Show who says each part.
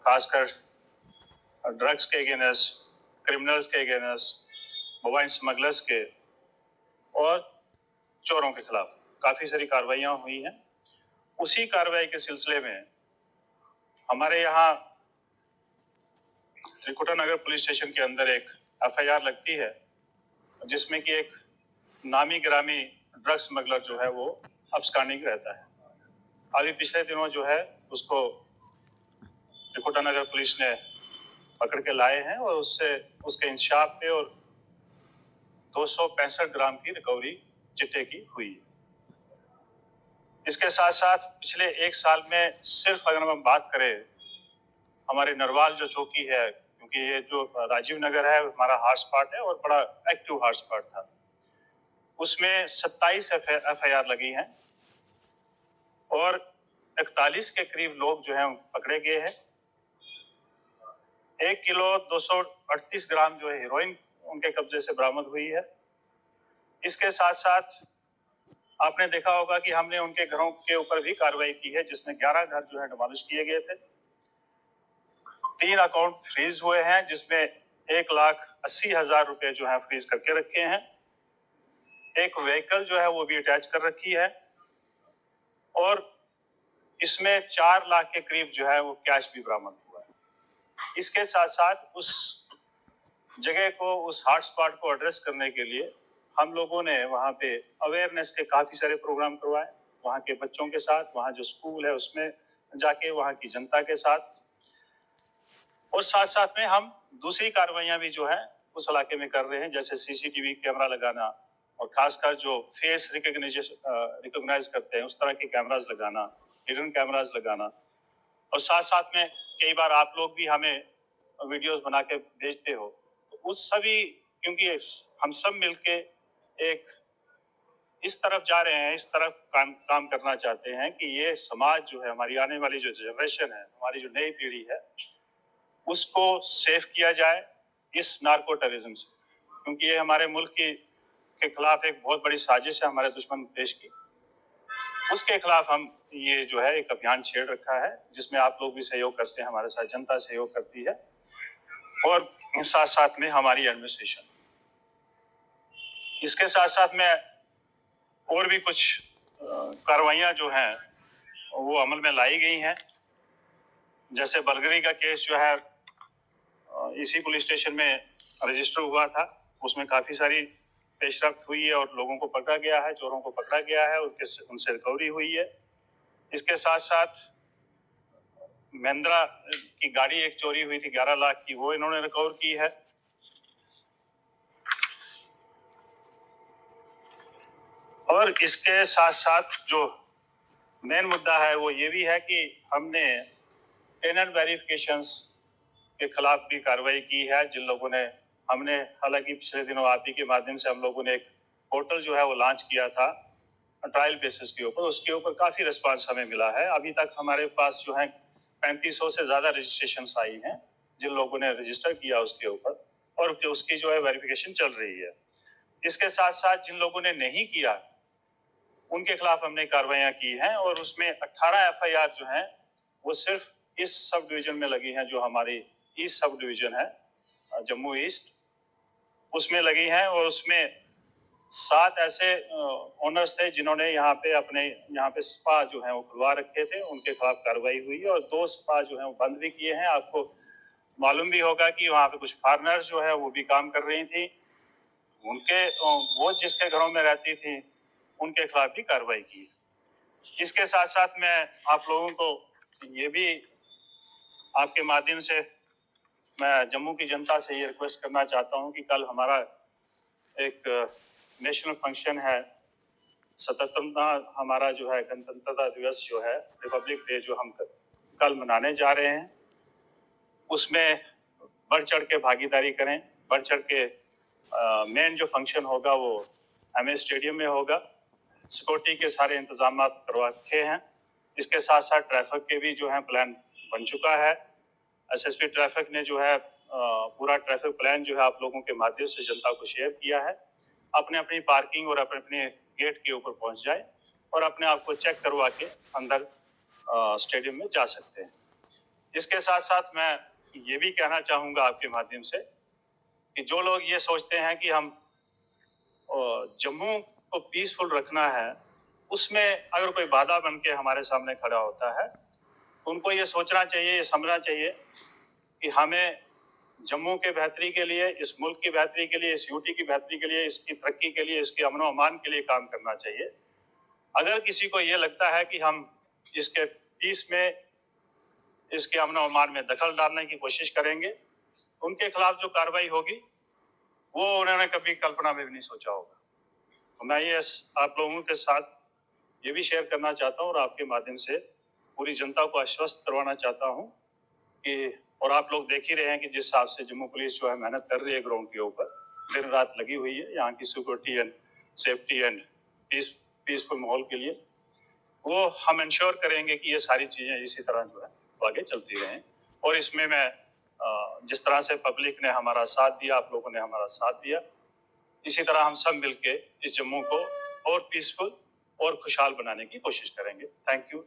Speaker 1: खासकर ड्रग्स के against, criminals के अगेंस्ट, मोबाइल स्मगलर्स के और चोरों के खिलाफ काफ़ी सारी कार्रवाइयाँ हुई हैं। उसी कार्रवाई के सिलसिले में हमारे यहाँ त्रिकुटा नगर पुलिस स्टेशन के अंदर एक FIR लगती है, जिसमें कि एक नामी गिरामी ड्रग्स स्मगलर जो है वो अब्सकॉन्डिंग रहता है। अभी पिछले दिनों जो है उसको त्रिकुटा नगर पुलिस ने पकड़ के लाए हैं और उससे उसके इंशाफ पे और 265 ग्राम की रिकवरी चिट्टे की हुई है। इसके साथ साथ पिछले एक साल में सिर्फ अगर हम बात करें हमारे नरवाल जो चौकी है, क्योंकि ये जो राजीव नगर है हमारा हॉट स्पॉट है और बड़ा एक्टिव हॉट स्पॉट था, उसमें 27 FIR लगी हैं और 41 के करीब लोग जो हैं पकड़े गए हैं। 1 किलो 238 ग्राम जो है हेरोइन उनके कब्जे से बरामद हुई है। इसके साथ साथ आपने देखा होगा कि हमने उनके घरों के ऊपर भी कार्रवाई की है, जिसमें 11 घर जो है डिमोलिश किए गए थे। 3 अकाउंट फ्रीज हुए हैं, जिसमें 1,80,000 रुपए जो है फ्रीज करके रखे हैं। एक व्हीकल जो है वो भी अटैच कर रखी है और इसमें 4 लाख के करीब जो है वो कैश भी बरामद हुआ है। इसके साथ साथ उस जगह को, उस हॉट स्पॉट को एड्रेस करने के लिए हम लोगों ने वहाँ पे अवेयरनेस के काफ़ी सारे प्रोग्राम करवाए, वहाँ के बच्चों के साथ, वहाँ जो स्कूल है उसमें जाके, वहाँ की जनता के साथ। और साथ साथ में हम दूसरी कार्रवाइयाँ भी जो है उस इलाके में कर रहे हैं, जैसे CCTV कैमरा लगाना और खासकर जो फेस रिकॉग्नाइज करते हैं उस तरह के कैमराज लगाना, हिडन कैमराज लगाना। और साथ साथ में कई बार आप लोग भी हमें वीडियोस बना के भेजते हो, तो उस सभी, क्योंकि हम सब मिलके एक इस तरफ जा रहे हैं, इस तरफ काम करना चाहते हैं कि ये समाज जो है, हमारी आने वाली जो जनरेशन है, हमारी जो नई पीढ़ी है, उसको सेफ किया जाए इस नार्को टेररिज्म से, क्योंकि ये हमारे मुल्क के खिलाफ एक बहुत बड़ी साजिश है हमारे दुश्मन देश की। उसके खिलाफ हम ये जो है एक अभियान छेड़ रखा है, जिसमें आप लोग भी सहयोग करते हैं, हमारे साथ जनता सहयोग करती है और साथ साथ में हमारी एडमिनिस्ट्रेशन। इसके साथ साथ में और भी कुछ कार्रवाइयाँ जो हैं वो अमल में लाई गई हैं। जैसे बलगरी का केस जो है इसी पुलिस स्टेशन में रजिस्टर हुआ था, उसमें काफ़ी सारी पेशरफ्त हुई है और लोगों को पकड़ा गया है, चोरों को पकड़ा गया है, उनसे रिकवरी हुई है। इसके साथ साथ महिंद्रा की गाड़ी एक चोरी हुई थी 11 लाख की, वो इन्होंने रिकवर की है। और इसके साथ साथ जो मेन मुद्दा है वो ये भी है कि हमने टेनेंट वेरिफिकेशंस के खिलाफ भी कार्रवाई की है। जिन लोगों ने, हमने हालांकि पिछले दिनों आप ही के माध्यम से हम लोगों ने एक पोर्टल जो है वो लॉन्च किया था ट्रायल बेसिस के ऊपर, उसके ऊपर काफ़ी रिस्पांस हमें मिला है। अभी तक हमारे पास जो है 3500 से ज़्यादा रजिस्ट्रेशंस आई हैं जिन लोगों ने रजिस्टर किया उसके ऊपर, और उसकी जो है वेरिफिकेशन चल रही है। इसके साथ साथ जिन लोगों ने नहीं किया उनके खिलाफ हमने कार्रवाइयाँ की हैं और उसमें 18 FIR जो हैं वो सिर्फ इस सब डिवीजन में लगी हैं, जो हमारी ईस्ट सब डिवीजन है, जम्मू ईस्ट, उसमें लगी हैं। और उसमें 7 ऐसे ओनर्स थे जिन्होंने यहाँ पे स्पा जो है वो खुलवा रखे थे, उनके खिलाफ कार्रवाई हुई है। और 2 स्पा जो है वो बंद भी किए हैं। आपको मालूम भी होगा कि वहाँ पे कुछ फॉरेनर्स जो है वो भी काम कर रही थी, वो जिसके घरों में रहती थी उनके खिलाफ भी कार्रवाई की। इसके साथ साथ मैं आप लोगों को ये भी आपके माध्यम से मैं जम्मू की जनता से ये रिक्वेस्ट करना चाहता हूँ कि कल हमारा एक नेशनल फंक्शन है, 77वां हमारा जो है गणतंत्रता दिवस जो है, रिपब्लिक डे जो हम कल मनाने जा रहे हैं, उसमें बढ़ चढ़ के भागीदारी करें। बढ़ चढ़ के मेन जो फंक्शन होगा वो MS स्टेडियम में होगा। सिक्योरिटी के सारे इंतजाम करवा रखे हैं। इसके साथ साथ ट्रैफिक के भी जो है प्लान बन चुका है। SSP ट्रैफिक ने जो है पूरा ट्रैफिक प्लान जो है आप लोगों के माध्यम से जनता को शेयर किया है। अपने अपनी पार्किंग और अपने अपने गेट के ऊपर पहुंच जाए और अपने आप को चेक करवा के अंदर स्टेडियम में जा सकते हैं। इसके साथ साथ मैं ये भी कहना चाहूँगा आपके माध्यम से कि जो लोग ये सोचते हैं कि हम जम्मू को पीसफुल रखना है, उसमें अगर कोई बाधा बन के हमारे सामने खड़ा होता है, तो उनको ये सोचना चाहिए, ये समझना चाहिए कि हमें जम्मू के बेहतरी के लिए, इस मुल्क की बेहतरी के लिए, इस यूटी की बेहतरी के लिए, इसकी तरक्की के लिए, इसके अमन अमान के लिए काम करना चाहिए। अगर किसी को ये लगता है कि हम इसके पीस में, इसके अमन अमान में दखल डालने की कोशिश करेंगे, उनके खिलाफ जो कार्रवाई होगी वो उन्होंने कभी कल्पना में भी नहीं सोचा होगा। तो मैं ये आप लोगों के साथ ये भी शेयर करना चाहता हूँ और आपके माध्यम से पूरी जनता को आश्वस्त करवाना चाहता हूँ कि, और आप लोग देख ही रहे हैं कि जिस हिसाब से जम्मू पुलिस जो है मेहनत कर रही है ग्राउंड के ऊपर, दिन रात लगी हुई है यहाँ की security and safety and peaceful माहौल के लिए, वो हम इंश्योर करेंगे कि ये सारी चीजें इसी तरह जो है आगे चलती रहें। और इसमें मैं जिस तरह से पब्लिक ने हमारा साथ दिया, आप लोगों ने हमारा साथ दिया, इसी तरह हम सब मिलके इस जम्मू को और पीसफुल और खुशहाल बनाने की कोशिश करेंगे। Thank you.